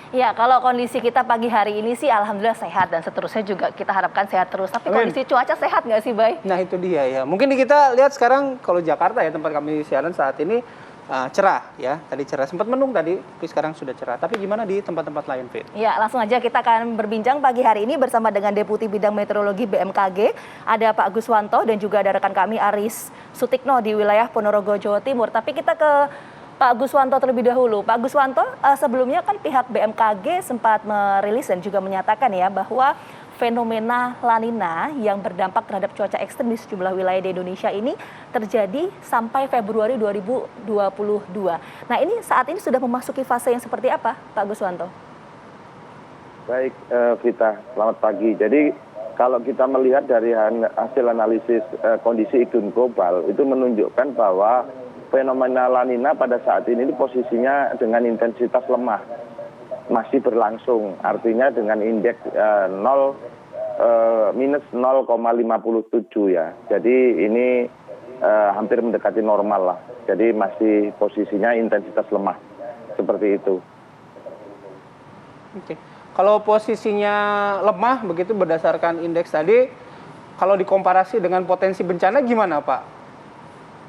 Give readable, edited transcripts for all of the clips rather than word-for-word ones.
Ya, kalau kondisi kita pagi hari ini sih alhamdulillah sehat dan seterusnya juga kita harapkan sehat terus. Tapi Amin. kondisi cuaca sehat nggak sih, Bay? Nah itu dia ya. Mungkin kita lihat sekarang kalau Jakarta ya tempat kami siaran saat ini cerah ya. Tadi cerah, sempat mendung tadi, tapi sekarang sudah cerah. Tapi gimana di tempat-tempat lain, Fit? Ya, langsung aja kita akan berbincang pagi hari ini bersama dengan Deputi Bidang Meteorologi BMKG. Ada Pak Guswanto dan juga ada rekan kami Aris Sutikno di wilayah Ponorogo, Jawa Timur. Tapi kita ke Pak Guswanto terlebih dahulu. Pak Guswanto, sebelumnya kan pihak BMKG sempat merilis dan juga menyatakan ya bahwa fenomena La Nina yang berdampak terhadap cuaca ekstrem di sejumlah wilayah di Indonesia ini terjadi sampai Februari 2022. Nah, ini saat ini sudah memasuki fase yang seperti apa, Pak Guswanto? Baik, Vita, selamat pagi. Jadi kalau kita melihat dari hasil analisis kondisi iklim global, itu menunjukkan bahwa fenomena La Nina pada saat ini posisinya dengan intensitas lemah, masih berlangsung. Artinya dengan indeks minus 0,57 ya. Jadi ini hampir mendekati normal lah. Jadi masih posisinya intensitas lemah, seperti itu. Oke. Kalau posisinya lemah begitu berdasarkan indeks tadi, kalau dikomparasi dengan potensi bencana gimana, Pak?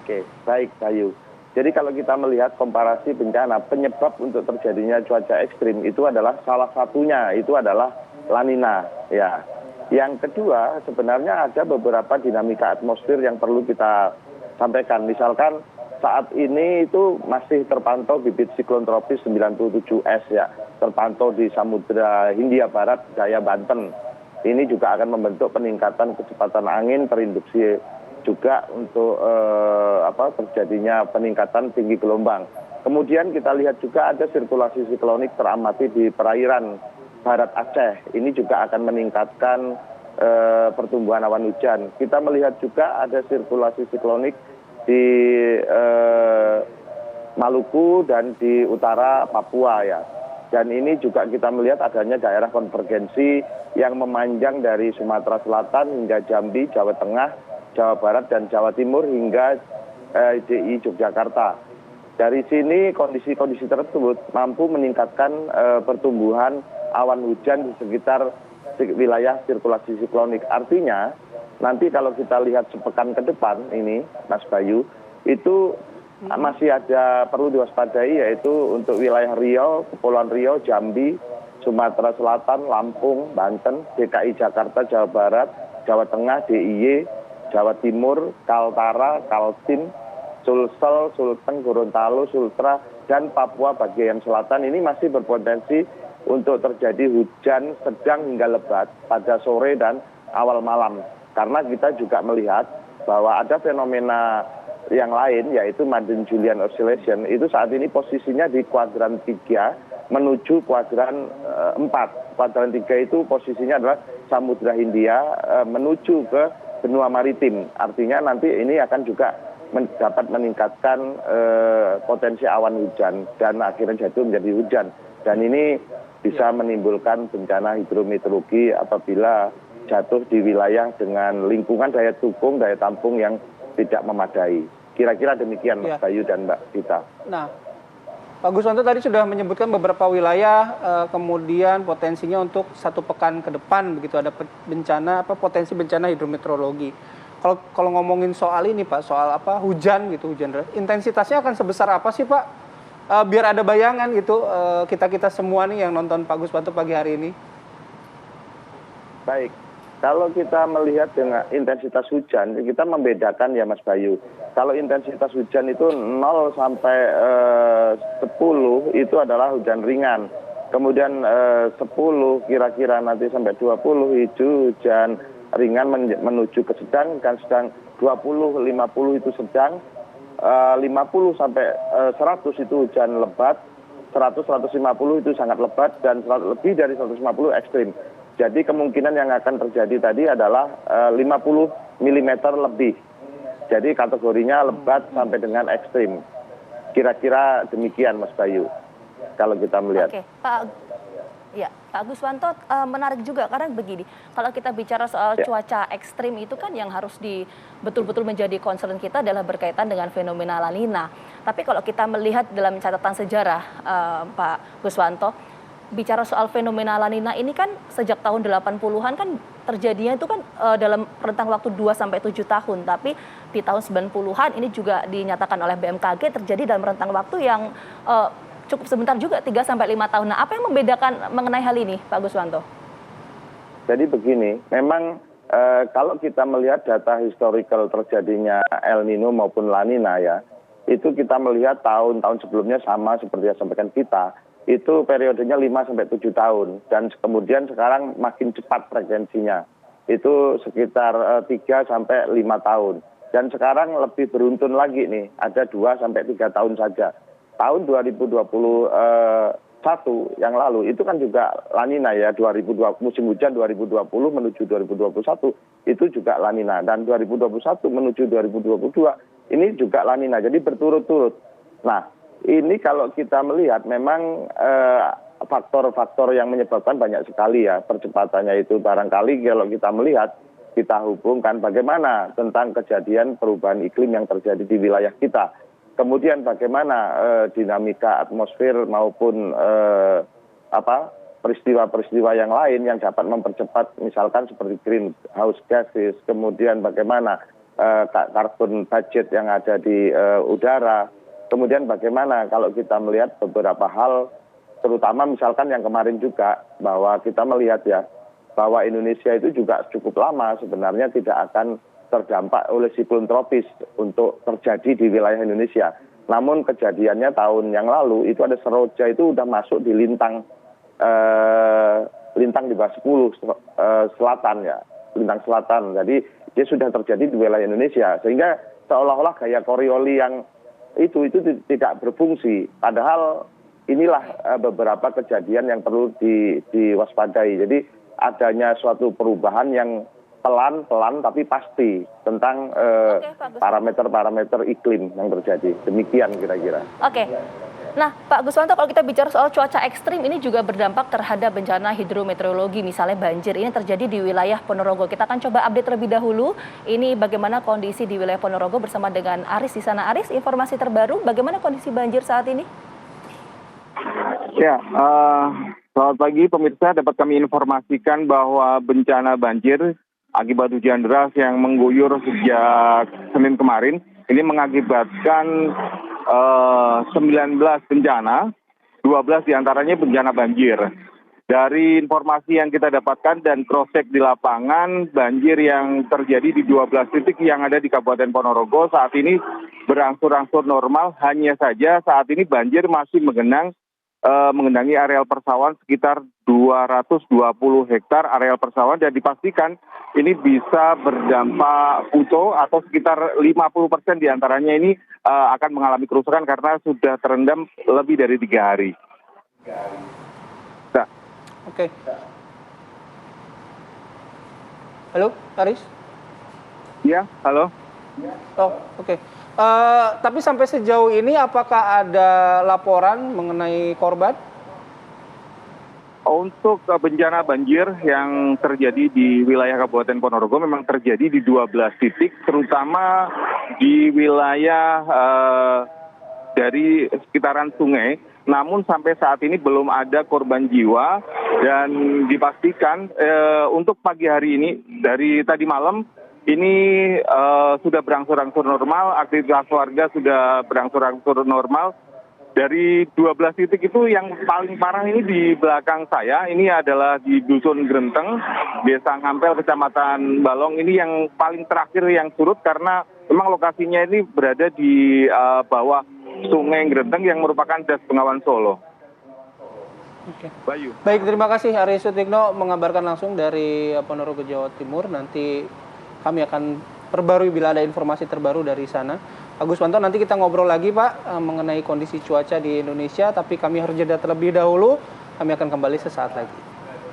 Oke, baik Bayu. Jadi kalau kita melihat komparasi bencana, penyebab untuk terjadinya cuaca ekstrim itu adalah salah satunya, itu adalah La Nina. Ya. Yang kedua, sebenarnya ada beberapa dinamika atmosfer yang perlu kita sampaikan. Misalkan saat ini itu masih terpantau bibit siklon tropis 97S ya, terpantau di Samudra Hindia Barat, Jaya Banten. Ini juga akan membentuk peningkatan kecepatan angin, terinduksi juga untuk terjadinya peningkatan tinggi gelombang. Kemudian kita lihat juga ada sirkulasi siklonik teramati di perairan barat Aceh. Ini juga akan meningkatkan pertumbuhan awan hujan. Kita melihat juga ada sirkulasi siklonik di Maluku dan di utara Papua ya. Dan ini juga kita melihat adanya daerah konvergensi yang memanjang dari Sumatera Selatan hingga Jambi, Jawa Tengah, Jawa Barat dan Jawa Timur hingga DI Yogyakarta. Dari sini kondisi-kondisi tersebut mampu meningkatkan pertumbuhan awan hujan di sekitar wilayah sirkulasi siklonik. Artinya nanti kalau kita lihat sepekan ke depan ini, Mas Bayu, itu masih ada perlu diwaspadai yaitu untuk wilayah Riau, Kepulauan Riau, Jambi, Sumatera Selatan, Lampung, Banten, DKI Jakarta, Jawa Barat, Jawa Tengah, DIY, Jawa Timur, Kaltara, Kaltim, Sulsel, Sulteng, Gorontalo, Sultra, dan Papua bagian selatan ini masih berpotensi untuk terjadi hujan sedang hingga lebat pada sore dan awal malam. Karena kita juga melihat bahwa ada fenomena yang lain yaitu Madden-Julian Oscillation itu saat ini posisinya di kuadran 3 menuju kuadran 4. Kuadran 3 itu posisinya adalah Samudra Hindia menuju ke benua maritim. Artinya nanti ini akan juga dapat meningkatkan potensi awan hujan dan akhirnya jatuh menjadi hujan. Dan ini bisa menimbulkan bencana hidrometeorologi apabila jatuh di wilayah dengan lingkungan daya dukung, daya tampung yang tidak memadai. Kira-kira demikian Mas Bayu dan Mbak Gita. Nah, Pak Guswanto tadi sudah menyebutkan beberapa wilayah kemudian potensinya untuk 1 pekan ke depan begitu ada bencana potensi bencana hidrometeorologi. Kalau ngomongin soal ini Pak, soal hujan gitu, hujan deras, intensitasnya akan sebesar apa sih Pak? Biar ada bayangan gitu kita semua nih yang nonton Pak Guswanto pagi hari ini. Baik. Kalau kita melihat dengan intensitas hujan, kita membedakan ya Mas Bayu. Kalau intensitas hujan itu 0 sampai 10 itu adalah hujan ringan. Kemudian 10 kira-kira nanti sampai 20 itu hujan ringan menuju ke sedang, dan sedang 20, 50 itu sedang, 50 sampai 100 itu hujan lebat, 100, 150 itu sangat lebat, dan lebih dari 150 ekstrim. Jadi kemungkinan yang akan terjadi tadi adalah 50 mm lebih. Jadi kategorinya lebat sampai dengan ekstrim. Kira-kira demikian Mas Bayu, kalau kita melihat. Oke, Pak Guswanto, menarik juga karena begini, kalau kita bicara soal cuaca ekstrim itu kan yang harus betul-betul menjadi concern kita adalah berkaitan dengan fenomena La Nina. Tapi kalau kita melihat dalam catatan sejarah, Pak Guswanto, bicara soal fenomena La Nina ini kan sejak tahun 80-an kan terjadinya itu kan dalam rentang waktu 2 sampai 7 tahun, tapi di tahun 90-an ini juga dinyatakan oleh BMKG terjadi dalam rentang waktu yang cukup sebentar juga, 3 sampai 5 tahun. Nah, apa yang membedakan mengenai hal ini, Pak Guswanto? Jadi begini, memang kalau kita melihat data historical terjadinya El Nino maupun La Nina ya, itu kita melihat tahun-tahun sebelumnya sama seperti yang sampaikan kita, itu periodenya 5 sampai 7 tahun dan kemudian sekarang makin cepat frekuensinya. Itu sekitar 3 sampai 5 tahun. Dan sekarang lebih beruntun lagi nih, ada 2 sampai 3 tahun saja. Tahun 2021 yang lalu itu kan juga La Nina ya, musim hujan 2020 menuju 2021 itu juga La Nina, dan 2021 menuju 2022 ini juga La Nina, jadi berturut-turut. Nah, ini kalau kita melihat memang faktor-faktor yang menyebabkan banyak sekali ya percepatannya itu. Barangkali kalau kita melihat, kita hubungkan bagaimana tentang kejadian perubahan iklim yang terjadi di wilayah kita. Kemudian bagaimana dinamika atmosfer maupun peristiwa-peristiwa yang lain yang dapat mempercepat, misalkan seperti greenhouse gases, kemudian bagaimana carbon budget yang ada di udara, kemudian bagaimana kalau kita melihat beberapa hal, terutama misalkan yang kemarin juga, bahwa kita melihat ya, bahwa Indonesia itu juga cukup lama sebenarnya tidak akan terdampak oleh siklon tropis untuk terjadi di wilayah Indonesia. Namun kejadiannya tahun yang lalu itu ada Seroja itu udah masuk di lintang di bawah 10 selatan ya, lintang selatan. Jadi dia sudah terjadi di wilayah Indonesia, sehingga seolah-olah gaya Coriolis yang itu tidak berfungsi. Padahal inilah beberapa kejadian yang perlu diwaspadai. Jadi adanya suatu perubahan yang pelan-pelan tapi pasti tentang parameter-parameter iklim yang terjadi. Demikian kira-kira. Oke. Nah, Pak Guswanto, kalau kita bicara soal cuaca ekstrim ini juga berdampak terhadap bencana hidrometeorologi, misalnya banjir. Ini terjadi di wilayah Ponorogo. Kita akan coba update terlebih dahulu. Ini bagaimana kondisi di wilayah Ponorogo bersama dengan Aris di sana. Aris, informasi terbaru, bagaimana kondisi banjir saat ini? Ya, selamat pagi pemirsa. Dapat kami informasikan bahwa bencana banjir akibat hujan deras yang mengguyur sejak Senin kemarin ini mengakibatkan 19 bencana, 12 diantaranya bencana banjir. Dari informasi yang kita dapatkan dan cross-check di lapangan, banjir yang terjadi di 12 titik yang ada di Kabupaten Ponorogo saat ini berangsur-angsur normal. Hanya saja saat ini banjir masih mengendangi areal persawahan sekitar 220 hektar areal persawahan, dan dipastikan ini bisa berdampak utuh atau sekitar 50% diantaranya ini akan mengalami kerusakan karena sudah terendam lebih dari 3 hari. Nah. Oke. Halo, Aris? Ya, halo. Oh, oke. Tapi sampai sejauh ini apakah ada laporan mengenai korban? Untuk bencana banjir yang terjadi di wilayah Kabupaten Ponorogo memang terjadi di 12 titik, terutama di wilayah dari sekitaran sungai. Namun sampai saat ini belum ada korban jiwa, dan dipastikan untuk pagi hari ini dari tadi malam ini sudah berangsur-angsur normal, aktivitas warga sudah berangsur-angsur normal. Dari 12 titik itu yang paling parah ini di belakang saya, ini adalah di Dusun Grenteng, Desa Ngampel, Kecamatan Balong. Ini yang paling terakhir yang surut karena memang lokasinya ini berada di bawah Sungai Grenteng yang merupakan Das Bengawan Solo. Oke. Bayu. Baik, terima kasih Aris Sutikno mengabarkan langsung dari Ponorogo, Jawa Timur. Nanti kami akan perbarui bila ada informasi terbaru dari sana. Pak Guswanto, nanti kita ngobrol lagi Pak mengenai kondisi cuaca di Indonesia, tapi kami harus jeda terlebih dahulu. Kami akan kembali sesaat lagi.